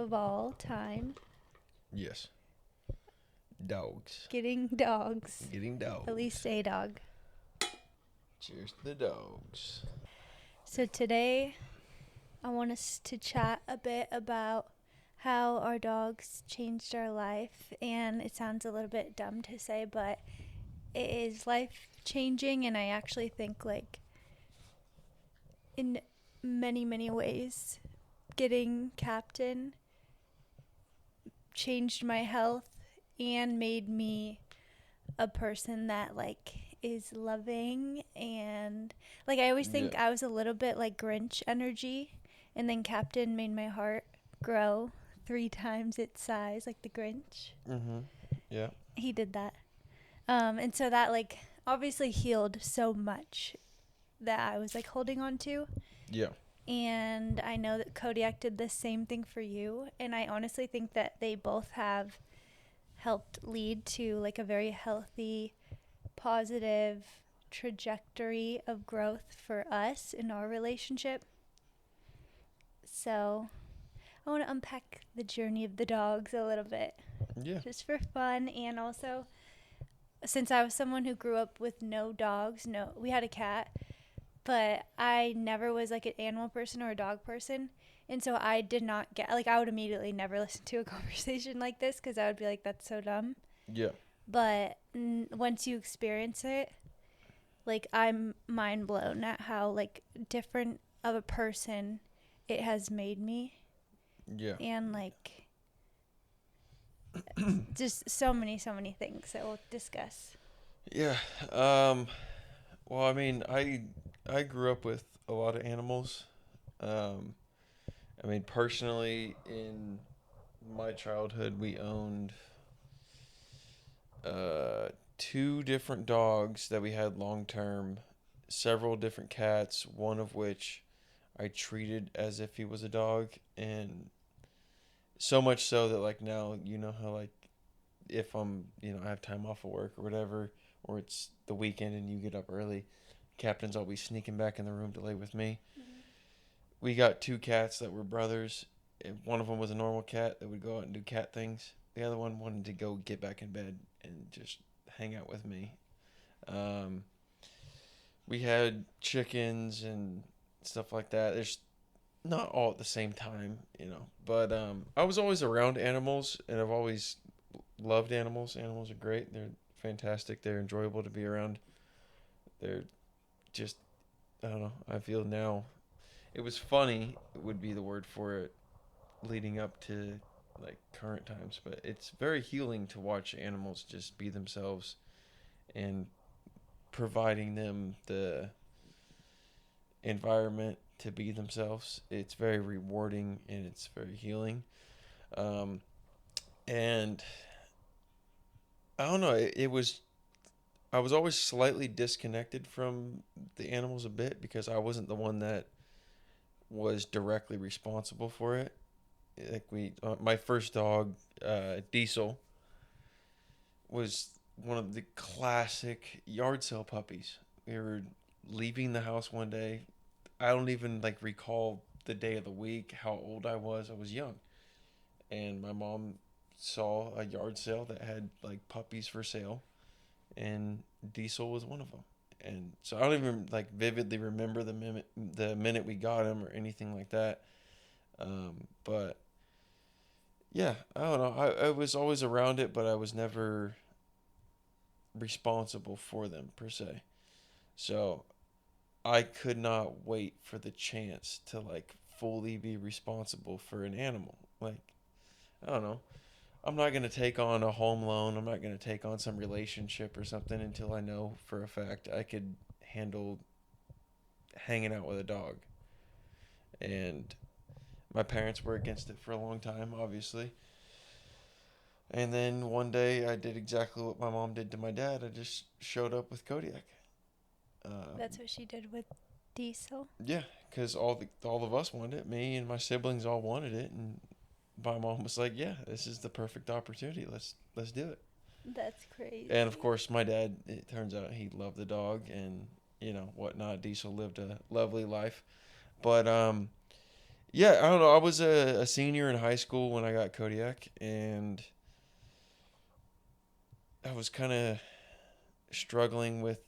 of all time. Yes. Dogs. Getting dogs. Getting dogs. At least a dog. Cheers to the dogs. So today, I want us to chat a bit about how our dogs changed our life. And it sounds a little bit dumb to say, but it is life changing. And I actually think, like, in many, many ways, getting Captain changed my health and made me a person that, like, is loving. And, like, I always think I was a little bit like Grinch energy, and then Captain made my heart grow 3 times its size, like the Grinch. Mm-hmm. Yeah. He did that. And so that, like, obviously healed so much that I was, like, holding on to. Yeah. And I know that Kodiak did the same thing for you. And I honestly think that they both have helped lead to, like, a very healthy, positive trajectory of growth for us in our relationship. So I want to unpack the journey of the dogs a little bit. Yeah. Just for fun. And also, since I was someone who grew up with no dogs, we had a cat, but I never was like an animal person or a dog person. And so I did not get, like, I would immediately never listen to a conversation like this because I would be like, that's so dumb. Yeah. But once you experience it, like, I'm mind blown at how, like, different of a person it has made me. Yeah. And, like, just so many things that we'll discuss. Yeah. Well, I mean, I grew up with a lot of animals. Um, I mean, personally, in my childhood, we owned uh, 2 different dogs that we had long term, several different cats, one of which I treated as if he was a dog, and so much so that, like, now, you know how, like, if I have time off of work or whatever, or it's the weekend and you get up early, Captain's always sneaking back in the room to lay with me. Mm-hmm. We got 2 cats that were brothers. One of them was a normal cat that would go out and do cat things. The other one wanted to go get back in bed and just hang out with me. Um, we had chickens and stuff like that. There's not all at the same time, but I was always around animals, and I've always loved animals. Animals are great. They're fantastic. They're enjoyable to be around. They're just, I don't know. I feel now it was funny would be the word for it leading up to, like, current times, but it's very healing to watch animals just be themselves and providing them the environment to be themselves. It's very rewarding and it's very healing. Um, and I don't know, it was I was always slightly disconnected from the animals a bit because I wasn't the one that was directly responsible for it. Like, my first dog, Diesel, was one of the classic yard sale puppies. We were leaving the house one day. I don't even, like, recall the day of the week, how old I was. I was young, and my mom saw a yard sale that had, like, puppies for sale, and Diesel was one of them. And so I don't even, like, vividly remember the minute we got him or anything like that. But yeah, I don't know. I was always around it, but I was never responsible for them per se. So I could not wait for the chance to, like, fully be responsible for an animal. Like, I don't know. I'm not going to take on a home loan. I'm not going to take on some relationship or something until I know for a fact I could handle hanging out with a dog. And my parents were against it for a long time, obviously. And then one day I did exactly what my mom did to my dad. I just showed up with Kodiak. That's what she did with Diesel. Yeah, because all of us wanted it. Me and my siblings all wanted it, and my mom was like, "Yeah, this is the perfect opportunity. Let's do it." That's crazy. And of course, my dad. It turns out he loved the dog, and whatnot. Diesel lived a lovely life, but Yeah, I don't know. I was a senior in high school when I got Kodiak, and I was kind of struggling with,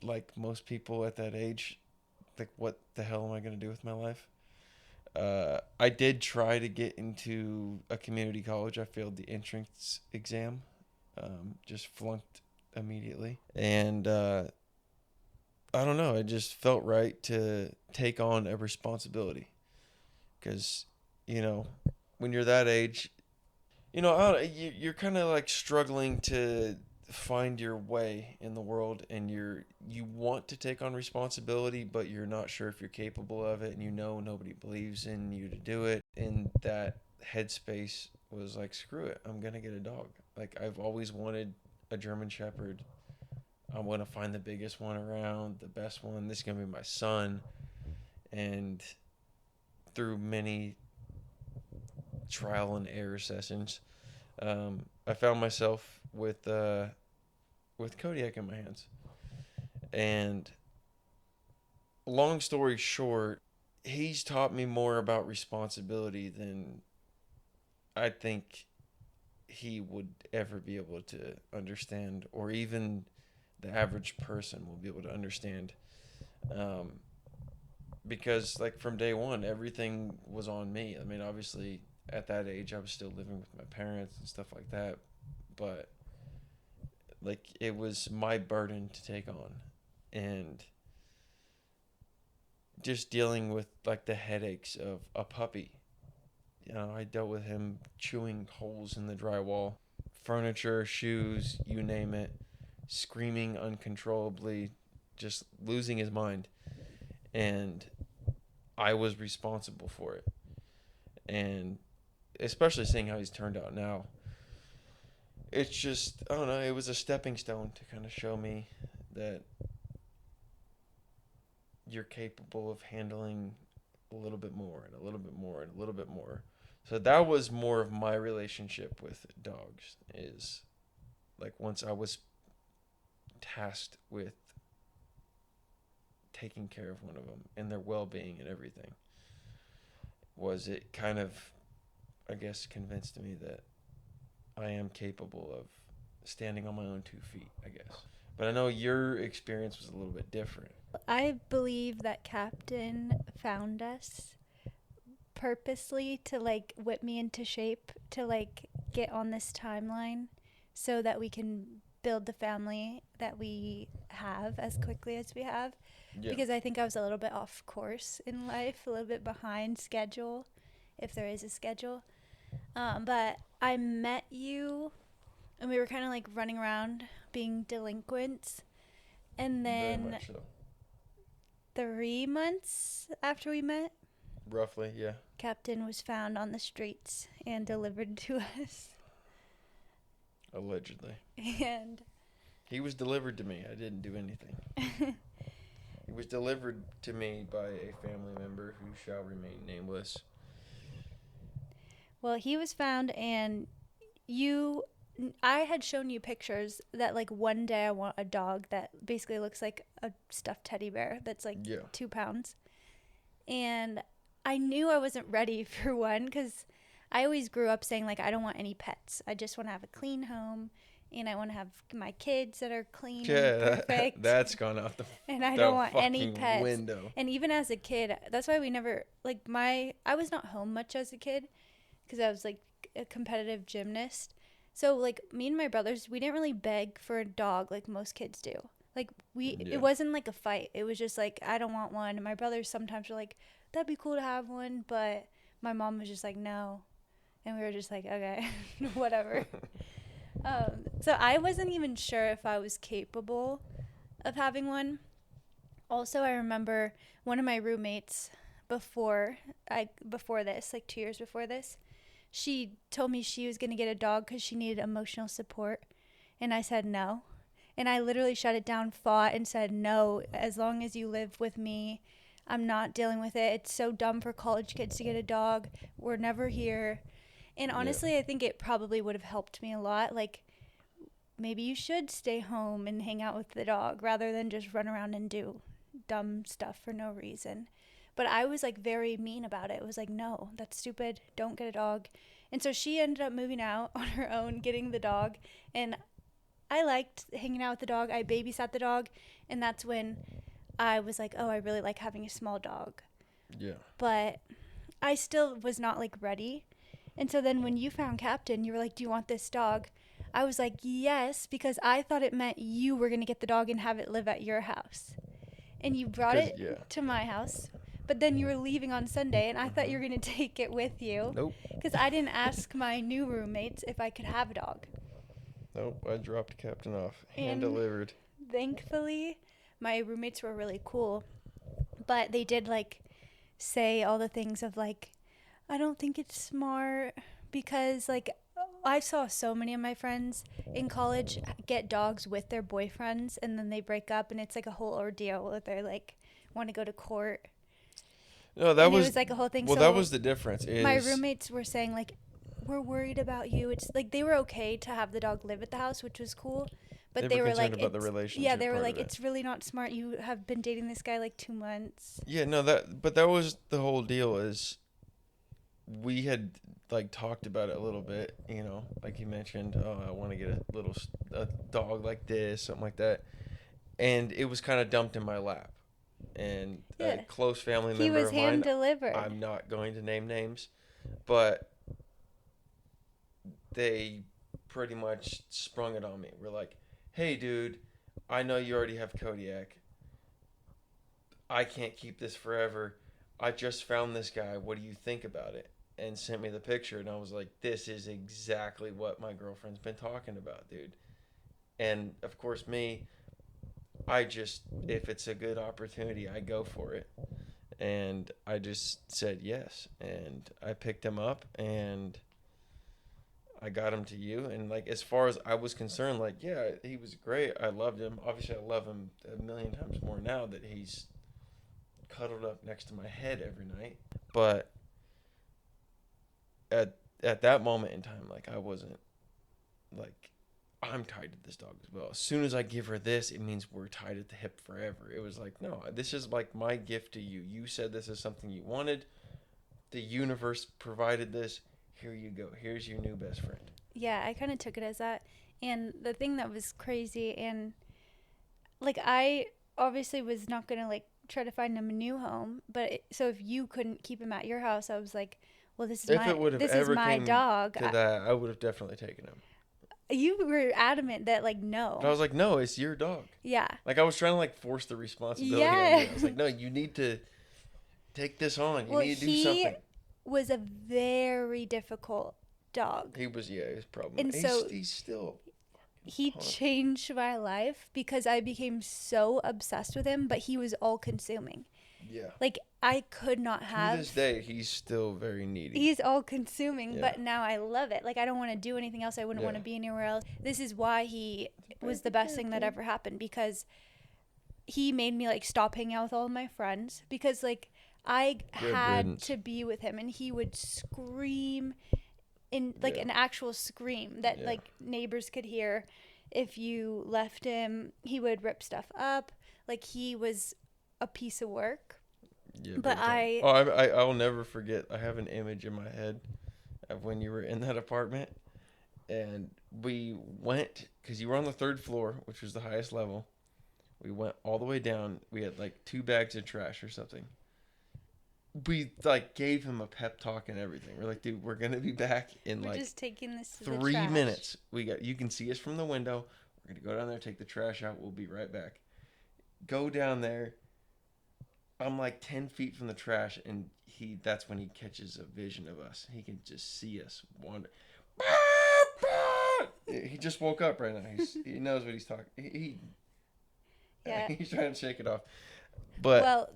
like most people at that age, like what the hell am I going to do with my life? I did try to get into a community college. I failed the entrance exam, just flunked immediately. And I don't know, it just felt right to take on a responsibility because, you know, when you're that age, I don't, you're kind of like struggling to find your way in the world, and you want to take on responsibility, but you're not sure if you're capable of it, and nobody believes in you to do it. And that headspace was like, screw it, I'm gonna get a dog. Like, I've always wanted a German Shepherd. I want to find the biggest one around, the best one. This is gonna be my son. And through many trial and error sessions, I found myself with Kodiak in my hands. And long story short, he's taught me more about responsibility than I think he would ever be able to understand, or even the average person will be able to understand. Um, because, like, from day one, everything was on me. I mean, obviously, at that age, I was still living with my parents and stuff like that. But, like, it was my burden to take on. And just dealing with like the headaches of a puppy. I dealt with him chewing holes in the drywall, furniture, shoes, you name it, screaming uncontrollably, just losing his mind. And I was responsible for it. And especially seeing how he's turned out now, it's just, I don't know, it was a stepping stone to kind of show me that you're capable of handling a little bit more and a little bit more and a little bit more. So that was more of my relationship with dogs, is like once I was tasked with taking care of one of them and their well-being and everything, was it kind of, I guess, convinced me that I am capable of standing on my own 2 feet, I guess. But I know your experience was a little bit different. I believe that Captain found us purposely to like whip me into shape to like get on this timeline so that we can build the family that we have as quickly as we have, Yeah. because I think I was a little bit off course in life, a little bit behind schedule, if there is a schedule. But I met you and we were kind of like running around being delinquents. And Very then much so. 3 months after we met, Roughly, yeah. Captain was found on the streets and delivered to us. Allegedly. And He was delivered to me. I didn't do anything. He was delivered to me by a family member who shall remain nameless. well, he was found, and you I had shown you pictures that like one day I want a dog that basically looks like a stuffed teddy bear that's like Yeah. 2 pounds. And I knew I wasn't ready for one because I always grew up saying like I don't want any pets. I just want to have a clean home, and I want to have my kids that are clean and Yeah, perfect. that's gone out And I don't the want any fucking pets. window. And even as a kid, that's why we never like I was not home much as a kid because I was like a competitive gymnast. So like me and my brothers, we didn't really beg for a dog like most kids do. Like Yeah. it wasn't like a fight. It was just like I don't want one. And my brothers sometimes were like, that'd be cool to have one, but my mom was just like no, and we were just like okay, whatever. So I wasn't even sure if I was capable of having one. Also, I remember one of my roommates before this, like 2 years before this, she told me she was going to get a dog because she needed emotional support. And I said no. And I literally shut it down, fought, and said no, as long as you live with me, I'm not dealing with it. It's so dumb for college kids to get a dog. We're never here. And Yeah. honestly, I think it probably would have helped me a lot. Like, maybe you should stay home and hang out with the dog rather than just run around and do dumb stuff for no reason. But I was like very mean about it. It was like, no, that's stupid. Don't get a dog. And so she ended up moving out on her own, getting the dog. And I liked hanging out with the dog. I babysat the dog. And that's when I was like, oh, I really like having a small dog. Yeah. But I still was not like ready. And so then when you found Captain, you were like, do you want this dog? I was like, yes, because I thought it meant you were going to get the dog and have it live at your house. And you brought it Yeah. to my house. But then you were leaving on Sunday, and I thought you were going to take it with you. Nope. Because I didn't ask my new roommates if I could have a dog. Nope. I dropped Captain off. Hand And delivered. thankfully, my roommates were really cool. But they did, like, say all the things of, like, I don't think it's smart because, like, I saw so many of my friends in college get dogs with their boyfriends, and then they break up, and it's, like, a whole ordeal where they're, like, want to go to court. No, that And was, it was, like, a whole thing. well, So that was the difference. my roommates were saying, like, we're worried about you. It's, like, they were okay to have the dog live at the house, which was cool. But they were like, about the relationship. yeah, they were part like, of it. it's really not smart. You have been dating this guy like 2 months. Yeah, no, that was the whole deal. Is we had like talked about it a little bit, you know, like you mentioned, oh, I want to get a dog like this, something like that, and it was kind of dumped in my lap, and Yeah. a close family He member was of mine, hand delivered. I'm not going to name names, but they pretty much sprung it on me. We're like, hey, dude, I know you already have Kodiak. I can't keep this forever. I just found this guy. What do you think about it? And sent me the picture, and I was like, this is exactly what my girlfriend's been talking about, dude. And of course, if it's a good opportunity, I go for it. And I just said yes. And I picked him up, and I got him to you. And like, as far as I was concerned, like, yeah, he was great. I loved him. Obviously, I love him a million times more now that he's cuddled up next to my head every night. But at that moment in time, like, I wasn't like, I'm tied to this dog as well. As soon as I give her this, it means we're tied at the hip forever. It was like, no, this is like my gift to you. You said this is something you wanted. The universe provided this. Here you go. Here's your new best friend. Yeah, I kind of took it as that. And the thing that was crazy, and like, I obviously was not going to like try to find him a new home. But so if you couldn't keep him at your house, I was like, well, this is my dog. To that, I would have definitely taken him. You were adamant that like, no. But I was like, no, it's your dog. Yeah. Like, I was trying to like force the responsibility on Yeah. you. I was like, no, you need to take this on. You Well, need to do something. He was a very difficult dog. He was problem. And so he's still. He hard. changed my life because I became so obsessed with him, but he was all consuming. Yeah. Like, I could not have. To this day, he's still very needy. He's all consuming, Yeah. but now I love it. Like, I don't want to do anything else. I wouldn't want to be anywhere else. This is why he was the best thing that ever happened, because he made me like stop hanging out with all of my friends, because like I had to be with him, and he would scream in like an actual scream that like neighbors could hear. If you left him, he would rip stuff up. Like, he was a piece of work. Yeah, but I'll never forget. I have an image in my head of when you were in that apartment, and we went, because you were on the 3rd floor, which was the highest level. We went all the way down. We had like 2 bags of trash or something. We like gave him a pep talk and everything. We're like, dude, we're gonna be back in we're like just taking this to 3 minutes. You can see us from the window. We're gonna go down there, take the trash out. We'll be right back. Go down there. I'm like 10 feet from the trash, and that's when he catches a vision of us. He can just see us wander. He just woke up right now. He knows what he's talking. He's trying to shake it off. But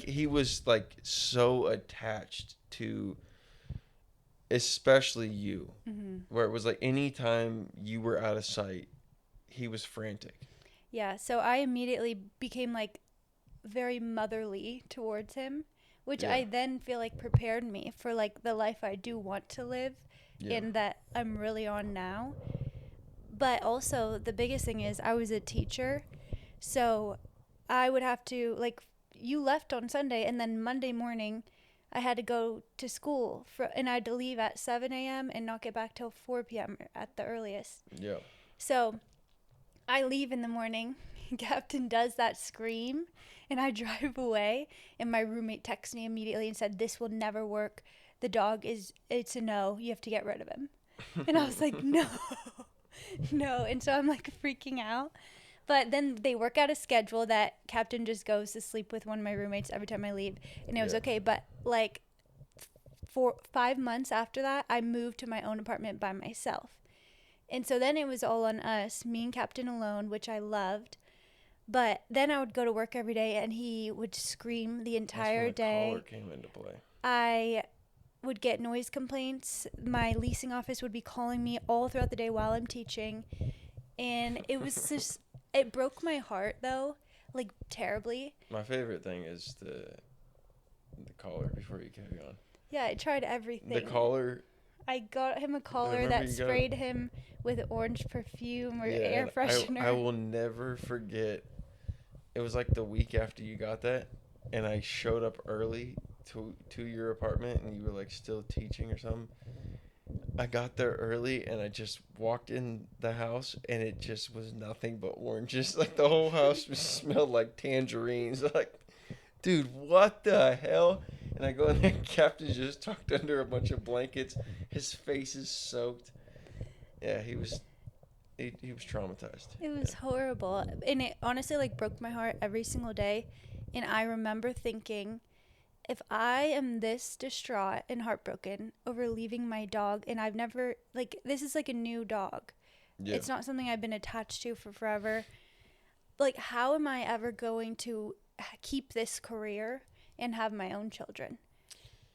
he was like so attached to, especially you, where it was like anytime you were out of sight, he was frantic. Yeah, so I immediately became like very motherly towards him, which I then feel like prepared me for like the life I do want to live and that I'm really on now. But also the biggest thing is I was a teacher, so I would have to like, you left on Sunday, and then Monday morning I had to go to school and I had to leave at 7 a.m. and not get back till 4 p.m. at the earliest. Yeah. So I leave in the morning. Captain does that scream, and I drive away. And my roommate texts me immediately and said, "This will never work. The dog it's a no. You have to get rid of him." And I was like, "No, no." And so I'm like freaking out. But then they work out a schedule that Captain just goes to sleep with one of my roommates every time I leave, and it was Yeah. okay. But like 5 months after that, I moved to my own apartment by myself. And so then it was all on us, me and Captain alone, which I loved. But then I would go to work every day and he would scream the That's when entire the collar day. came into play. I would get noise complaints. My leasing office would be calling me all throughout the day while I'm teaching. And it was just, it broke my heart though, like terribly. My favorite thing is the collar before you carry on. Yeah, I tried everything. The collar. I got him a collar Remember that you got- sprayed him with orange perfume or Yeah, air and freshener. I will never forget. It was like the week after you got that, and I showed up early to your apartment, and you were like still teaching or something. I got there early, and I just walked in the house, and it just was nothing but oranges. Like the whole house smelled like tangerines. Like, dude, what the hell? And I go in there, Captain just tucked under a bunch of blankets. His face is soaked. Yeah, he was traumatized. It was horrible. And it honestly like broke my heart every single day. And I remember thinking, if I am this distraught and heartbroken over leaving my dog, and I've never, like, this is like a new dog. Yeah. It's not something I've been attached to for forever. Like, how am I ever going to keep this career and have my own children?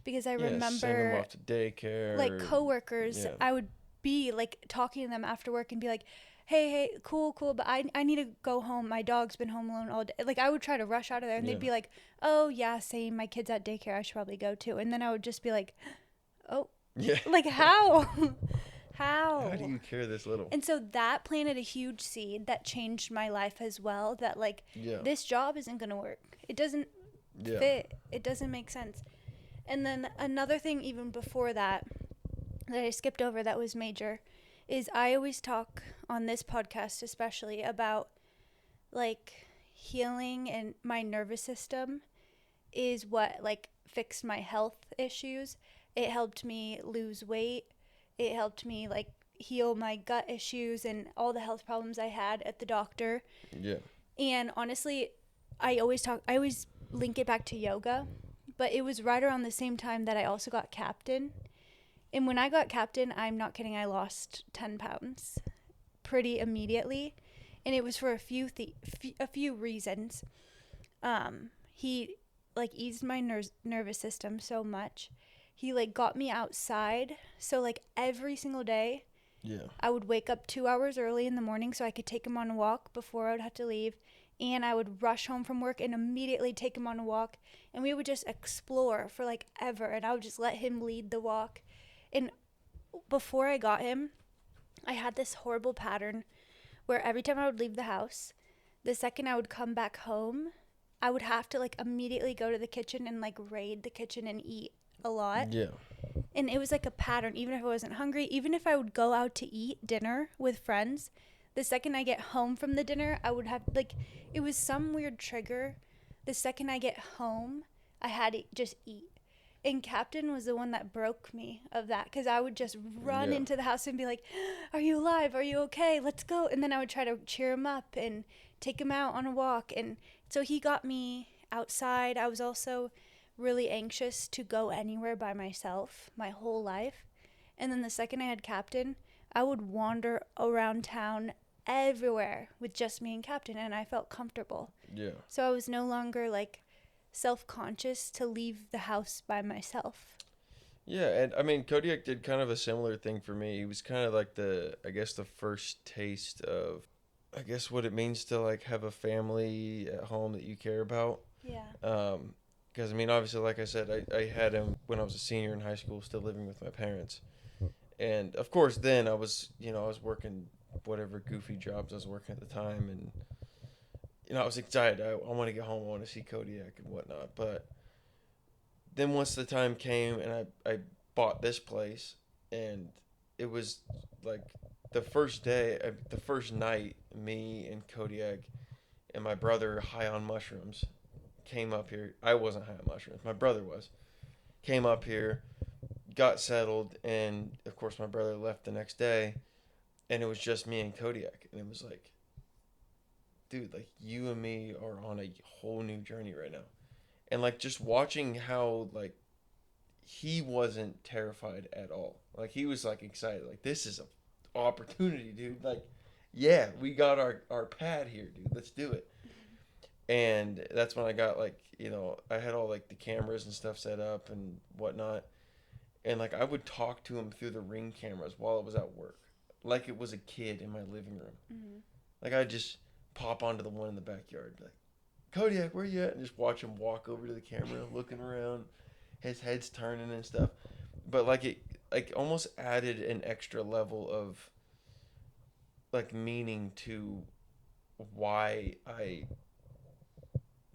Because I send them remember, off to daycare. like, coworkers, Yeah. I would be like talking to them after work and be like, hey, cool, but I need to go home. My dog's been home alone all day. Like, I would try to rush out of there, and Yeah. they'd be like, oh yeah, same, my kid's at daycare, I should probably go too. And then I would just be like, oh, Yeah. like, how? How do you care this little? And so that planted a huge seed that changed my life as well, that like, Yeah. this job isn't gonna work. It doesn't Yeah. fit. It doesn't make sense. And then another thing even before that I skipped over that was major is I always talk on this podcast especially about like healing, and my nervous system is what like fixed my health issues. It helped me lose weight. It helped me like heal my gut issues and all the health problems I had at the doctor. Yeah. And honestly, I always link it back to yoga, but it was right around the same time that I also got Captain. And when I got Captain, I'm not kidding, I lost 10 pounds pretty immediately. And it was for a few reasons. He like eased my nervous system so much. He like got me outside. So like every single day, Yeah. I would wake up 2 hours early in the morning so I could take him on a walk before I would have to leave. And I would rush home from work and immediately take him on a walk. And we would just explore for like ever. And I would just let him lead the walk. And before I got him, I had this horrible pattern where every time I would leave the house, the second I would come back home, I would have to like immediately go to the kitchen and like raid the kitchen and eat a lot. Yeah. And it was like a pattern, even if I wasn't hungry, even if I would go out to eat dinner with friends, the second I get home from the dinner, I would have like, it was some weird trigger. The second I get home, I had to just eat. And Captain was the one that broke me of that, because I would just run into the house and be like, are you alive? Are you okay? Let's go. And then I would try to cheer him up and take him out on a walk. And so he got me outside. I was also really anxious to go anywhere by myself my whole life. And then the second I had Captain, I would wander around town everywhere with just me and Captain, and I felt comfortable. Yeah. So I was no longer like self-conscious to leave the house by myself. Yeah, and I mean, Kodiak did kind of a similar thing for me. He was kind of like the first taste of, I guess, what it means to like have a family at home that you care about. Yeah. Because I mean, obviously, like I said, I had him when I was a senior in high school, still living with my parents, and of course, then I was working whatever goofy jobs I was working at the time, and I was excited. I want to get home. I want to see Kodiak and whatnot. But then once the time came and I bought this place, and it was like the first day, the first night, me and Kodiak and my brother, high on mushrooms, came up here. I wasn't high on mushrooms. My brother was. Came up here, got settled, and of course my brother left the next day, and it was just me and Kodiak, and it was like, dude, like you and me are on a whole new journey right now, and like just watching how like he wasn't terrified at all. Like he was like excited. Like this is a opportunity, dude. Like, yeah, we got our pad here, dude. Let's do it. And that's when I got like, I had all like the cameras and stuff set up and whatnot. And like I would talk to him through the Ring cameras while I was at work, like it was a kid in my living room. Mm-hmm. Like I'd just pop onto the one in the backyard, like, Kodiak, where you at? And just watch him walk over to the camera, looking around, his head's turning and stuff. But like it, like almost added an extra level of like meaning to why I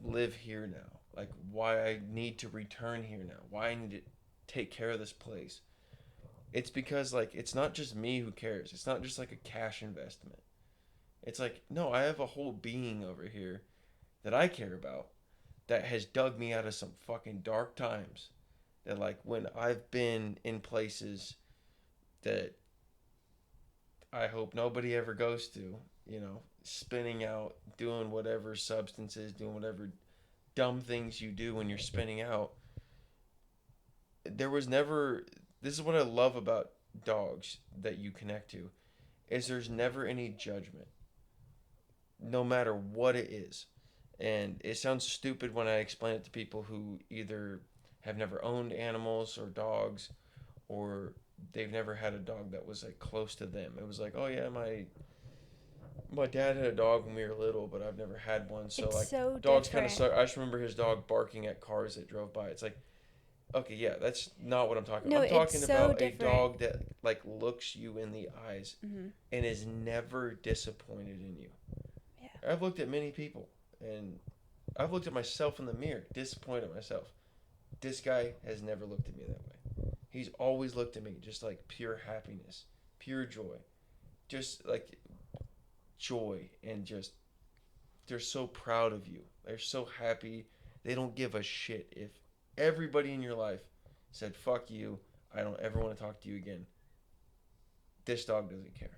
live here now. Like why I need to return here now. Why I need to take care of this place. It's because like it's not just me who cares. It's not just like a cash investment. It's like, no, I have a whole being over here that I care about that has dug me out of some fucking dark times. That like when I've been in places that I hope nobody ever goes to, spinning out, doing whatever substances, doing whatever dumb things you do when you're spinning out. There was never, this is what I love about dogs that you connect to, is there's never any judgment, no matter what it is. And it sounds stupid when I explain it to people who either have never owned animals or dogs, or they've never had a dog that was like close to them. It was like, oh yeah, my dad had a dog when we were little, but I've never had one. So It's like so dogs kind of different. suck. I just remember his dog barking at cars that drove by. It's like, okay, yeah, that's not what I'm talking No, about. I'm it's talking so about a different. dog that like looks you in the eyes Mm-hmm. and is never disappointed in you. Yeah. I've looked at many people, and I've looked at myself in the mirror, disappointed myself. This guy has never looked at me that way. He's always looked at me just like pure happiness, pure joy, just like joy, and just they're so proud of you. They're so happy. They don't give a shit if everybody in your life said fuck you. I don't ever want to talk to you again. This dog doesn't care.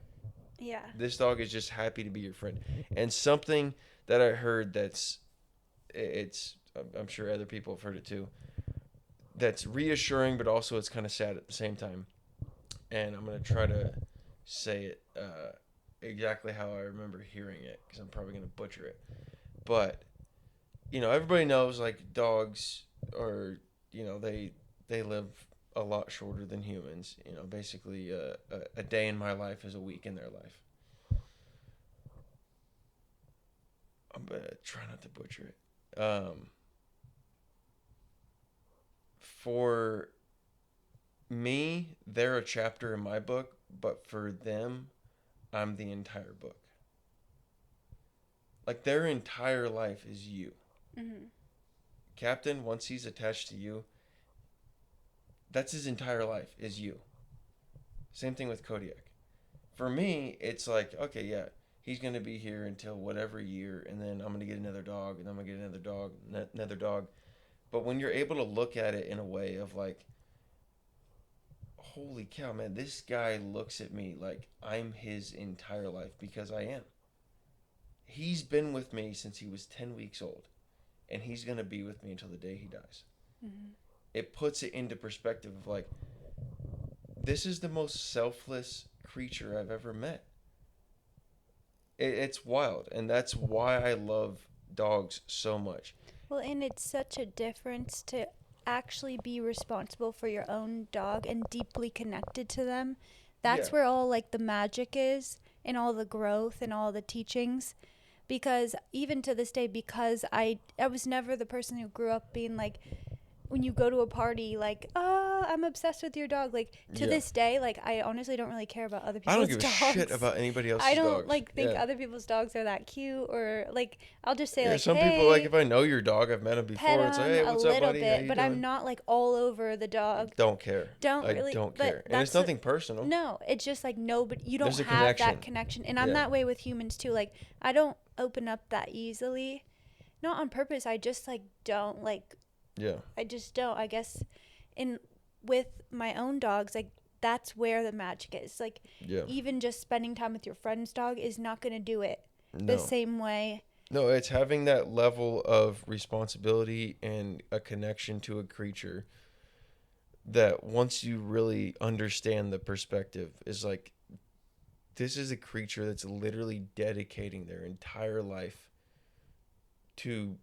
Yeah. This dog is just happy to be your friend. And something that I heard it's I'm sure other people have heard it too. That's reassuring, but also it's kind of sad at the same time. And I'm gonna try to say it exactly how I remember hearing it, because I'm probably gonna butcher it. But everybody knows like dogs are, they live a lot shorter than humans. Basically, a day in my life is a week in their life. I'm gonna try not to butcher it. For me, they're a chapter in my book, but for them, I'm the entire book. Like their entire life is you. Mm-hmm. Captain, once he's attached to you, that's his entire life is you. Same thing with Kodiak. For me, it's like, okay, yeah, he's gonna be here until whatever year, and then I'm gonna get another dog, and I'm gonna get another dog, another dog. But when you're able to look at it in a way of like, holy cow, man, this guy looks at me like I'm his entire life, because I am. He's been with me since he was 10 weeks old, and he's going to be with me until the day he dies. Mm-hmm. It puts it into perspective of like, this is the most selfless creature I've ever met. It's wild, and that's why I love dogs so much. Well, and it's such a difference to actually be responsible for your own dog and deeply connected to them. Yeah, That's where all like the magic is and all the growth and all the teachings. Because even to this day, because I was never the person who grew up being like, when you go to a party, like, oh, I'm obsessed with your dog. Like, to Yeah. this day, like, I honestly don't really care about other I don't people's give a shit dogs. about anybody I else's don't, dogs. like, think Yeah. other people's dogs are that cute, or, like, I'll just say, Yeah, like, some people, like, hey, if I know your dog, I've met him pet before, it's like, them hey, a what's up, little buddy? How bit, you but I'm doing? not, like, all over the dog. Don't care. Don't I really, don't but care. And it's that's, nothing personal. no, it's just, like, nobody, you don't There's a have that connection. connection. And I'm Yeah. that way with humans, too. Like, I don't open up that easily. Not on purpose. I just, like, don't, like, Yeah. I just don't. I guess in with my own dogs, like that's where the magic is. Like Yeah. even just spending time with your friend's dog is not going to do it the No. same way. No, it's having that level of responsibility and a connection to a creature that once you really understand the perspective is like this is a creature that's literally dedicating their entire life to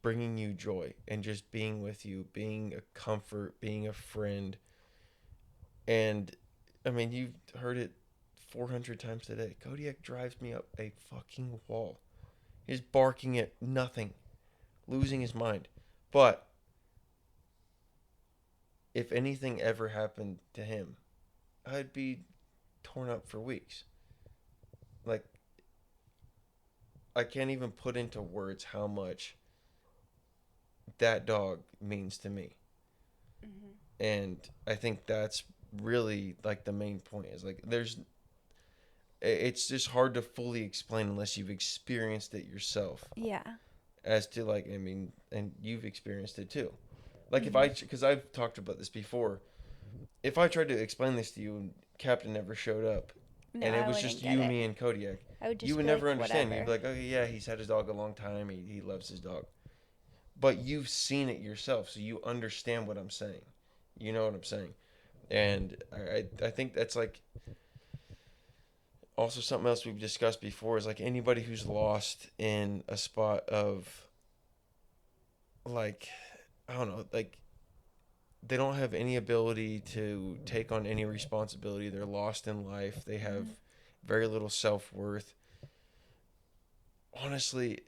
bringing you joy and just being with you, being a comfort, being a friend. And I mean, you've heard it 400 times today. Kodiak drives me up a fucking wall. He's barking at nothing, losing his mind. But if anything ever happened to him, I'd be torn up for weeks. Like, I can't even put into words how much that dog means to me. Mm-hmm. And I think that's really like the main point is like it's just hard to fully explain unless you've experienced it yourself Yeah. as to like I mean and you've experienced it too. Like if Mm-hmm. I because I've talked about this before, if I tried to explain this to you and Captain never showed up No, and it I was wouldn't just get you, it. me, and Kodiak, I would you just would be never like, understand. You'd be whatever. like, okay, yeah, he's had his dog a long time. He loves his dog. But you've seen it yourself, so you understand what I'm saying. You know what I'm saying. And I think that's like also something else we've discussed before is like anybody who's lost in a spot of like, I don't know, like they don't have any ability to take on any responsibility. They're lost in life. They have Mm-hmm. very little self worth. Honestly,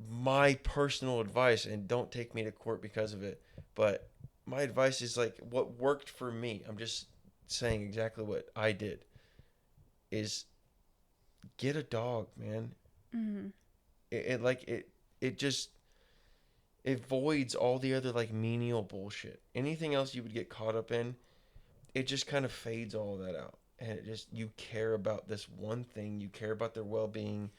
my personal advice, and don't take me to court because of it, but my advice is like what worked for me. I'm just saying exactly what I did is get a dog, man. Mm-hmm. It like it just it voids all the other like menial bullshit. Anything else you would get caught up in, it just kind of fades all that out. And it just you care about this one thing, you care about their well-being,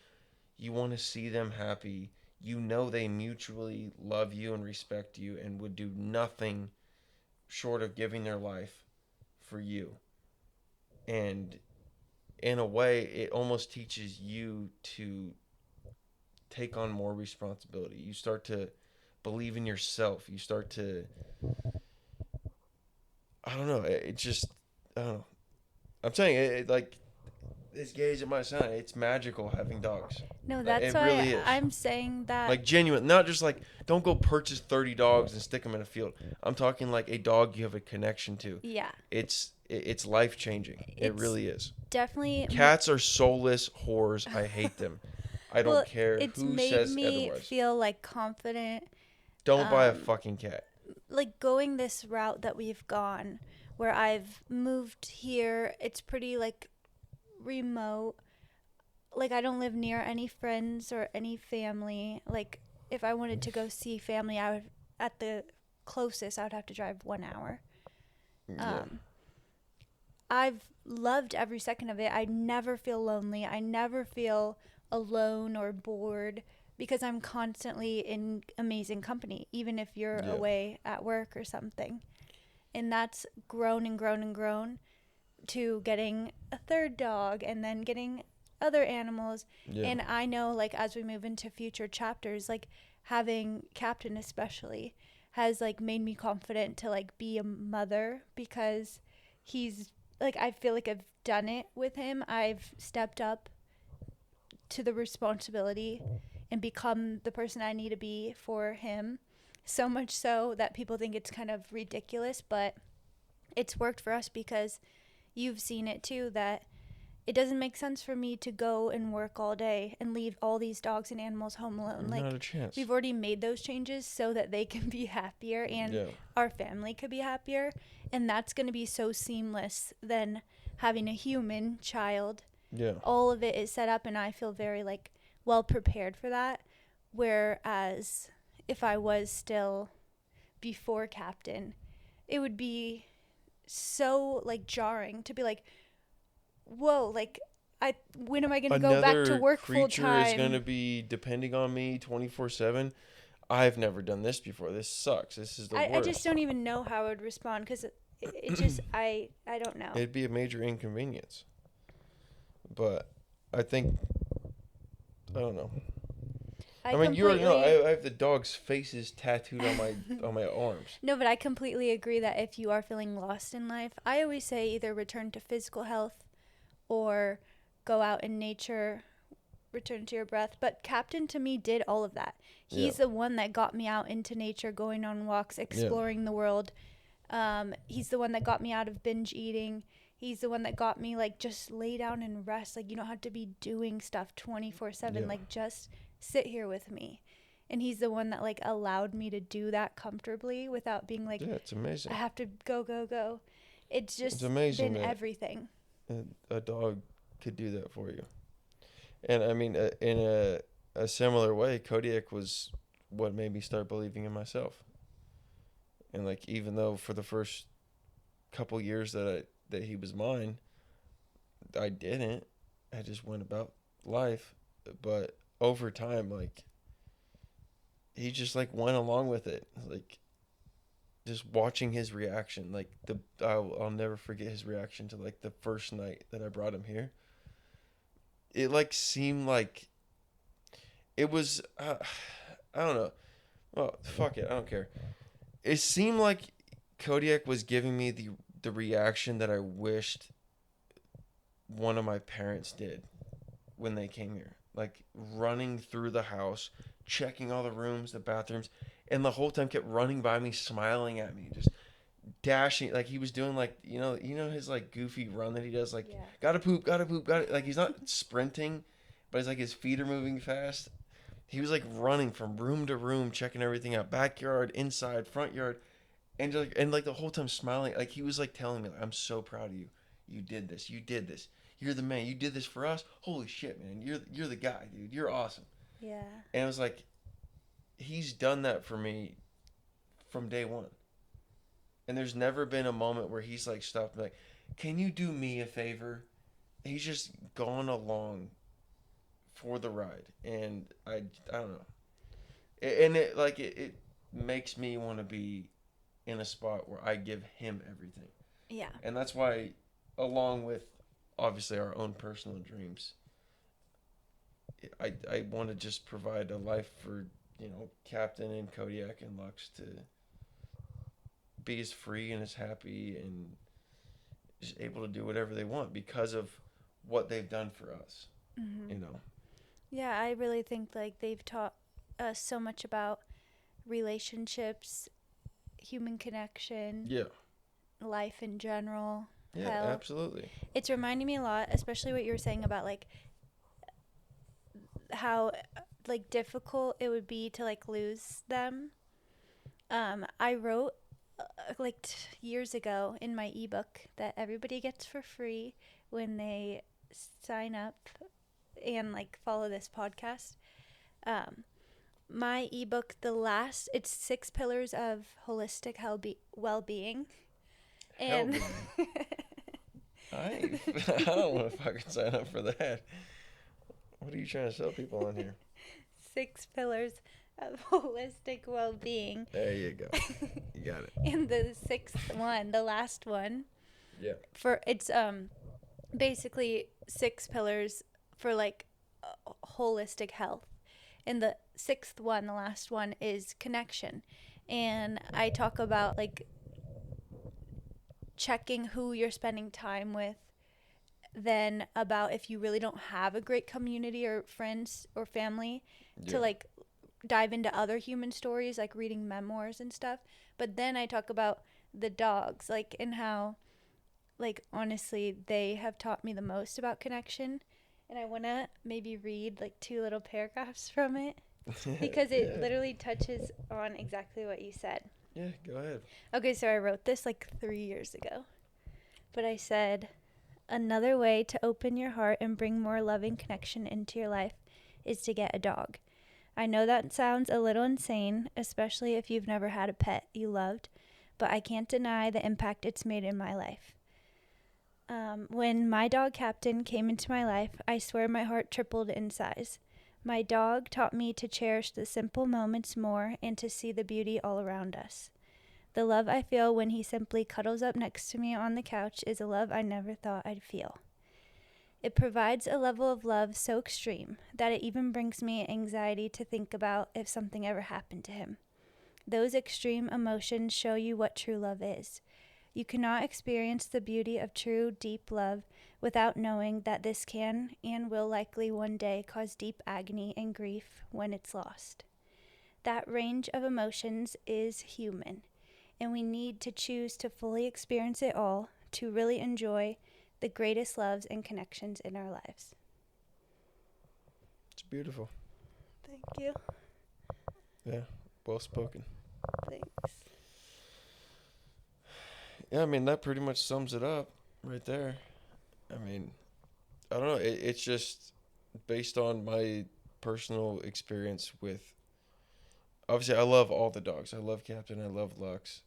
you want to see them happy. You know they mutually love you and respect you and would do nothing short of giving their life for you. And in a way, it almost teaches you to take on more responsibility. You start to believe in yourself. You start to, I don't know, it just, I don't know. I'm saying like, as gay as it might sound, it's magical having dogs. No, that's It why really is. I'm saying that. Like genuine, not just like don't go purchase 30 dogs and stick them in a field. I'm talking like a dog you have a connection to. Yeah, It's life changing. It it's really is. definitely. Cats are soulless whores. I hate them. I Well, don't care it's who made says me otherwise. feel like confident. Don't buy a Um, fucking cat. like going this route that we've gone, where I've moved here. It's pretty like remote. Like I don't live near any friends or any family. Like if I wanted to go see family, I would at the closest I would have to drive 1 hour. Yeah. Um, I've loved every second of it. I never feel lonely. I never feel alone or bored because I'm constantly in amazing company, even if you're Yeah. away at work or something. And that's grown and grown and grown to getting a third dog and then getting other animals. Yeah. And I know, like, as we move into future chapters, like, having Captain especially has, like, made me confident to, like, be a mother because he's, like, I feel like I've done it with him. I've stepped up to the responsibility and become the person I need to be for him. So much so that people think it's kind of ridiculous, but it's worked for us because you've seen it too that it doesn't make sense for me to go and work all day and leave all these dogs and animals home alone. Not Like, a chance. we've already made those changes so that they can be happier and Yeah. our family could be happier. And that's going to be so seamless than having a human child. Yeah. All of it is set up, and I feel very, like, well prepared for that. Whereas if I was still before Captain, it would be so, like, jarring to be like, whoa, like, when am I going to go back to Another work full creature is going to time? be depending on me 24/7. I've never done this before. This sucks. This is the I just worst. don't even know how I would respond because it just, I don't know. It'd be a major inconvenience. But I think, I don't know. I mean, you already know I have the dog's faces tattooed on my on my arms. No, but I completely agree that if you are feeling lost in life, I always say either return to physical health or go out in nature, return to your breath. But Captain to me did all of that. Yeah. He's the one that got me out into nature, going on walks, exploring the world. He's the one that got me out of binge eating. He's the one that got me, like, just lay down and rest. Like, you don't have to be doing stuff 24/7. Yeah. Like, just sit here with me. And he's the one that, like, allowed me to do that comfortably without being like, Yeah, it's amazing. I have to go, go, go. It's just It's amazing been that everything. a dog could do that for you. And I mean, in a similar way, Kodiak was what made me start believing in myself. And like, even though for the first couple years that he was mine, I didn't. I just went about life. But over time, like, he just like went along with it. Like, just watching his reaction, like I'll never forget his reaction to like the first night that I brought him here. It like seemed like it was I don't know. Well, fuck it, I don't care. It seemed like Kodiak was giving me the reaction that I wished one of my parents did when they came here. Like running through the house, checking all the rooms, the bathrooms, and the whole time kept running by me, smiling at me, just dashing like he was doing like you know his like goofy run that he does like Yeah. gotta poop, gotta like he's not sprinting, but it's like his feet are moving fast. He was like running from room to room, checking everything out, backyard, inside, front yard, and like the whole time smiling. Like he was like telling me, like, "I'm so proud of you. You did this. You did this. You're the man. You did this for us. Holy shit, man. You're the guy, dude. You're awesome." Yeah. And it was like he's done that for me from day one. And there's never been a moment where he's like stopped and like, "Can you do me a favor?" He's just gone along for the ride, and I don't know. And it makes me want to be in a spot where I give him everything. Yeah. And that's why, along with obviously our own personal dreams, I want to just provide a life for Captain and Kodiak and Lux to be as free and as happy and just able to do whatever they want because of what they've done for us. Mm-hmm. You know. Yeah, I really think, like, they've taught us so much about relationships, human connection, Yeah. life in general, Yeah. health. Absolutely. It's reminding me a lot, especially what you were saying about, like, how, like, difficult it would be to, like, lose them. I wrote, like, years ago in my ebook that everybody gets for free when they sign up and, like, follow this podcast. My ebook, it's 6 pillars of holistic well-being. And I don't know if I can sign up for that. What are you trying to sell people on here? 6 pillars of holistic well-being. There you go. You got it. And the 6th one, the last one, Yeah. it's basically 6 pillars for, like, holistic health. And the 6th one, the last one, is connection. And I talk about, like, checking who you're spending time with, then about if you really don't have a great community or friends or family, to, like, dive into other human stories, like reading memoirs and stuff. But then I talk about the dogs, like, and how like honestly, they have taught me the most about connection. And I want to maybe read like two little paragraphs from it because it Yeah. literally touches on exactly what you said. Yeah, go ahead. Okay, so I wrote this like 3 years ago, but I said, another way to open your heart and bring more loving connection into your life is to get a dog. I know that sounds a little insane, especially if you've never had a pet you loved, but I can't deny the impact it's made in my life. When my dog Captain came into my life, I swear my heart tripled in size. My dog taught me to cherish the simple moments more and to see the beauty all around us. The love I feel when he simply cuddles up next to me on the couch is a love I never thought I'd feel. It provides a level of love so extreme that it even brings me anxiety to think about if something ever happened to him. Those extreme emotions show you what true love is. You cannot experience the beauty of true, deep love without knowing that this can and will likely one day cause deep agony and grief when it's lost. That range of emotions is human, and we need to choose to fully experience it all to really enjoy the greatest loves and connections in our lives. It's beautiful. Thank you. Yeah, well spoken. Thanks. Yeah, I mean, that pretty much sums it up right there. I mean, I don't know. It's just based on my personal experience with. Obviously, I love all the dogs. I love Captain. I love Lux.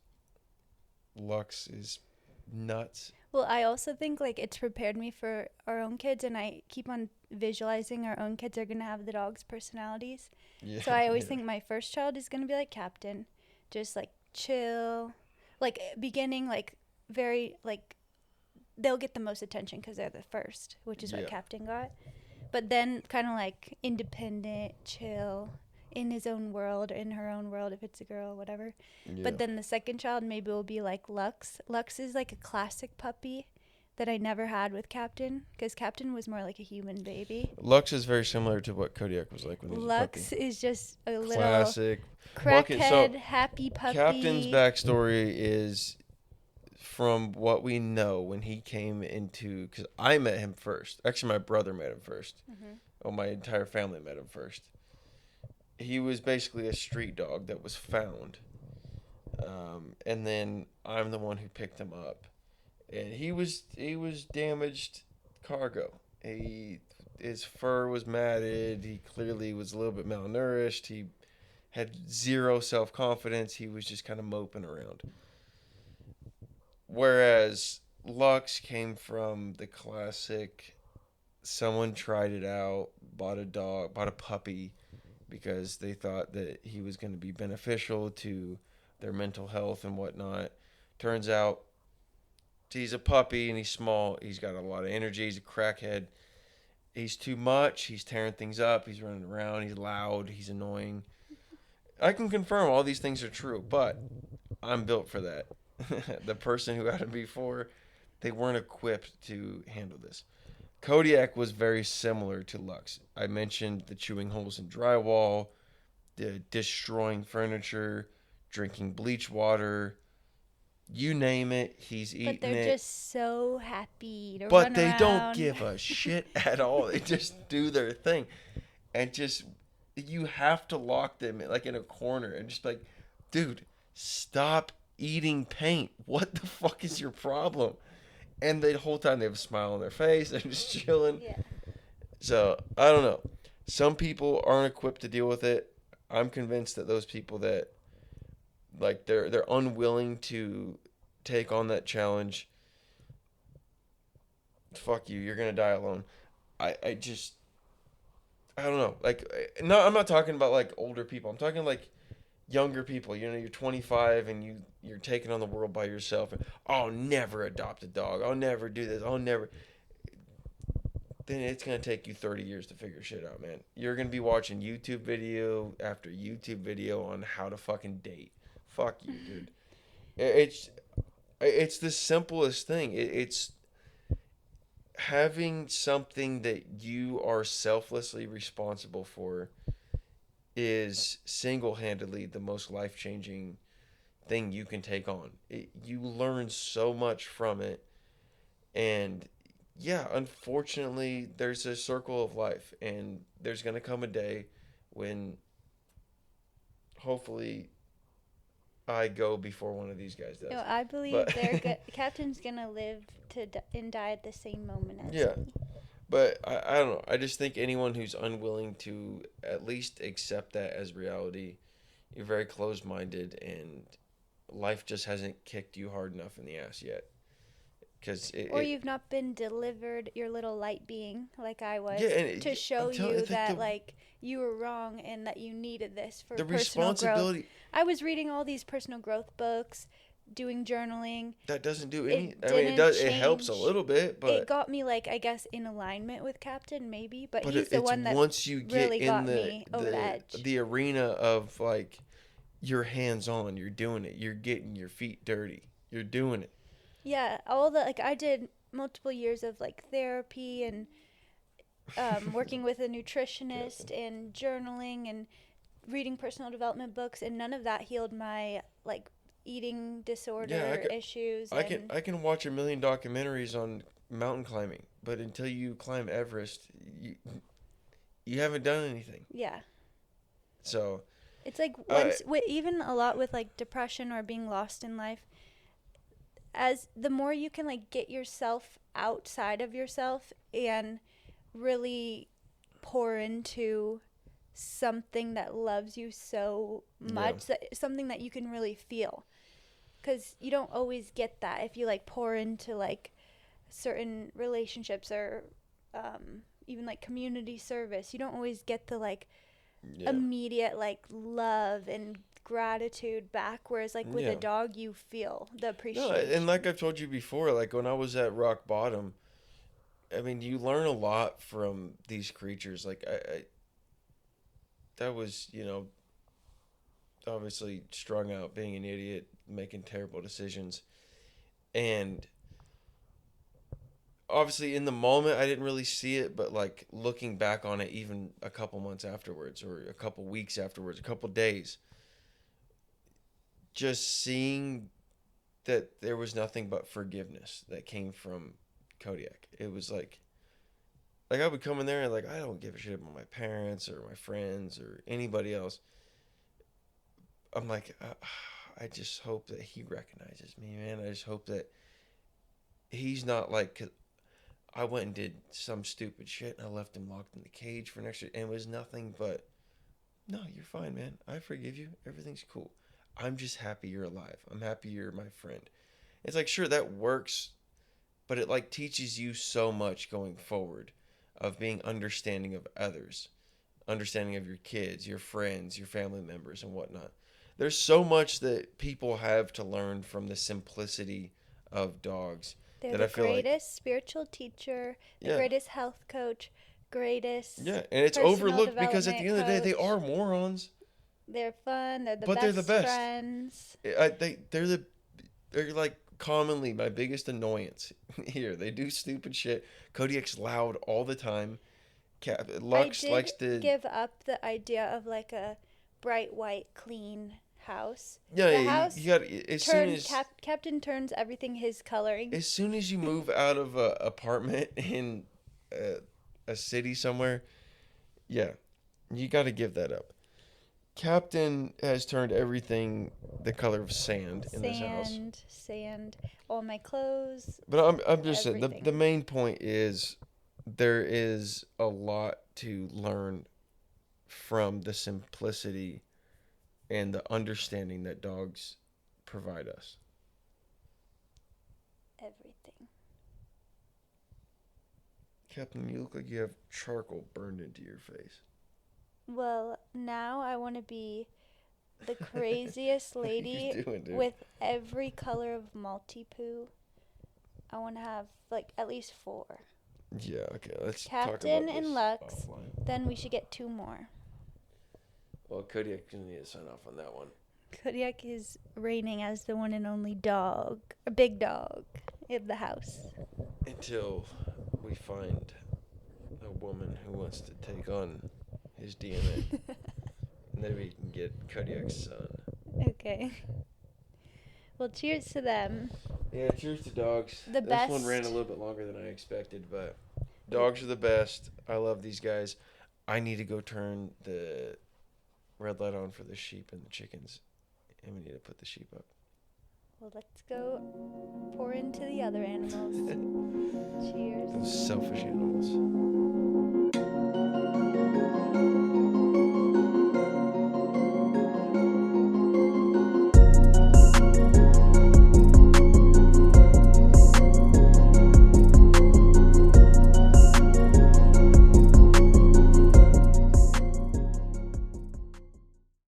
Lux is nuts. Well, I also think like it's prepared me for our own kids, and I keep on visualizing our own kids are gonna have the dogs' personalities. Yeah, So I always yeah, think my first child is gonna be like Captain, just like chill, like beginning like very like they'll get the most attention because they're the first, which is what yeah, Captain got. But then kind of like independent, chill, in his own world, in her own world, if it's a girl, whatever. yeah. But then the second child maybe will be like Lux. Lux is like a classic puppy that I never had with Captain because Captain was more like a human baby. Lux is very similar to what Kodiak was like when he was a puppy. Lux is just a little Classic. Well, okay, so crackhead, happy Captain's puppy. backstory is from what we know when he came into, because I met him first. Actually, my brother met him first. Mm-hmm. Oh, my entire family met him first. He was basically a street dog that was found, and then I'm the one who picked him up, and he was damaged cargo. His fur was matted. He clearly was a little bit malnourished. He had zero self confidence. He was just kind of moping around. Whereas Lux came from the classic someone tried it out, bought a puppy because they thought that he was going to be beneficial to their mental health and whatnot. Turns out he's a puppy and he's small. He's got a lot of energy. He's a crackhead. He's too much. He's tearing things up. He's running around. He's loud. He's annoying. I can confirm all these things are true, but I'm built for that. The person who had him before, they weren't equipped to handle this. Kodiak was very similar to Lux. I mentioned the chewing holes in drywall, the destroying furniture, drinking bleach water, you name it, he's But eating they're it. just so happy to But run they don't around. give a shit at all. They just do their thing. And just, you have to lock them like in a corner and just be like, dude, stop eating paint. What the fuck is your problem? And the whole time they have a smile on their face. They're just chilling. Yeah. So I don't know. Some people aren't equipped to deal with it. I'm convinced that those people that like they're unwilling to take on that challenge. Fuck you. You're gonna die alone. I just I don't know. Like no, I'm not talking about like older people. I'm talking like younger people. You know, you're 25 and you're taking on the world by yourself. And, I'll never adopt a dog. I'll never do this. I'll never. Then it's gonna take you 30 years to figure shit out, man. You're gonna be watching YouTube video after YouTube video on how to fucking date. Fuck you, dude. It's it's the simplest thing. It's having something that you are selflessly responsible for is single-handedly the most life-changing thing you can take on. You learn so much from it, And yeah, unfortunately, there's a circle of life, and there's gonna come a day when hopefully I go before one of these guys No, does. I But believe they're good. Captain's gonna live and die at the same moment as yeah, me. but I don't know. I just think anyone who's unwilling to at least accept that as reality, you're very closed minded, and life just hasn't kicked you hard enough in the ass yet. Because Or you've not been delivered your little light being like I yeah, was and to show I'm telling you, you it's like that like you were wrong and that you needed this for the personal growth. responsibility I was reading all these personal growth books, doing journaling. that doesn't do any. It I mean, it didn't does. It helps a change. little bit, It got me like I guess in alignment with Captain maybe, but but he's the it's one that once you get really in got me over the edge. the arena of like you're hands on, you're doing it, you're getting your feet dirty, you're doing it. Yeah, all the like I did multiple years of like therapy and working with a Captain. nutritionist and journaling and reading personal development books, and none of that healed my like eating Yeah, disorder issues. And I can watch a million documentaries on mountain climbing, but until you climb Everest, you you haven't done anything. yeah, So it's like I even a lot with like depression or being lost in life, as the more you can like get yourself outside of yourself and really pour into something that loves you so yeah much, that something that you can really feel, because you don't always get that if you like pour into like certain relationships or even like community service. You don't always get the like yeah immediate like love and gratitude back, whereas like with a yeah. dog you feel the No, and like appreciation. I've told you before, like when I was at rock bottom, I mean, you learn a lot from these creatures. Like I that was, obviously strung out, being an idiot, making terrible decisions, and obviously in the moment I didn't really see it, but like looking back on it, even a couple months afterwards, or a couple weeks afterwards, a couple days, just seeing that there was nothing but forgiveness that came from Kodiak. It was like I would come in there and like I don't give a shit about my parents or my friends or anybody else. I'm like, I just hope that he recognizes me, man. I just hope that he's not like, 'cause I went and did some stupid shit and I left him locked in the cage for an extra, and it was nothing but, no, you're fine, man. I forgive you. Everything's cool. I'm just happy you're alive. I'm happy you're my friend. It's like, sure, that works, but it like teaches you so much going forward of being understanding of others, understanding of your kids, your friends, your family members, and whatnot. There's so much that people have to learn from the simplicity of dogs They're that the I feel like, greatest spiritual teacher, the yeah, greatest health coach, greatest yeah, and it's personal overlooked because at development the end of the day, they coach. are morons, They're fun, they're the but they're the best best. friends. They're like commonly my biggest annoyance here. They do stupid shit. Kodiak's loud all the time. I Lux did likes to, give up the idea of like a bright white clean house. yeah. The You house got Captain turns everything his coloring. as soon as you move out of a apartment in a city somewhere, yeah, you got to give that up. Captain has turned everything the color of sand in this house. Sand, all my clothes, But I'm just saying the everything. main point is there is a lot to learn from the simplicity and the understanding that dogs provide us. Everything. Captain, you look like you have charcoal burned into your face. Well, now I want to be the craziest What are you lady doing, dude? with every color of multi poo. I want to have like at least four. Yeah, okay, let's talk Captain about and this Lux. offline. Then we should get two more. Well, Kodiak's gonna need to sign off on that one. Kodiak is reigning as the one and only dog, a big dog in the house. Until we find a woman who wants to take on his DNA. And then we can get Kodiak's son. Okay. Well, cheers to them. Yeah, cheers to dogs. The This one ran a best. little bit longer than I expected, but dogs are the best. I love these guys. I need to go turn the red light on for the sheep and the chickens, and we need to put the sheep up. Well, let's go pour into the other animals. Cheers. Those selfish animals.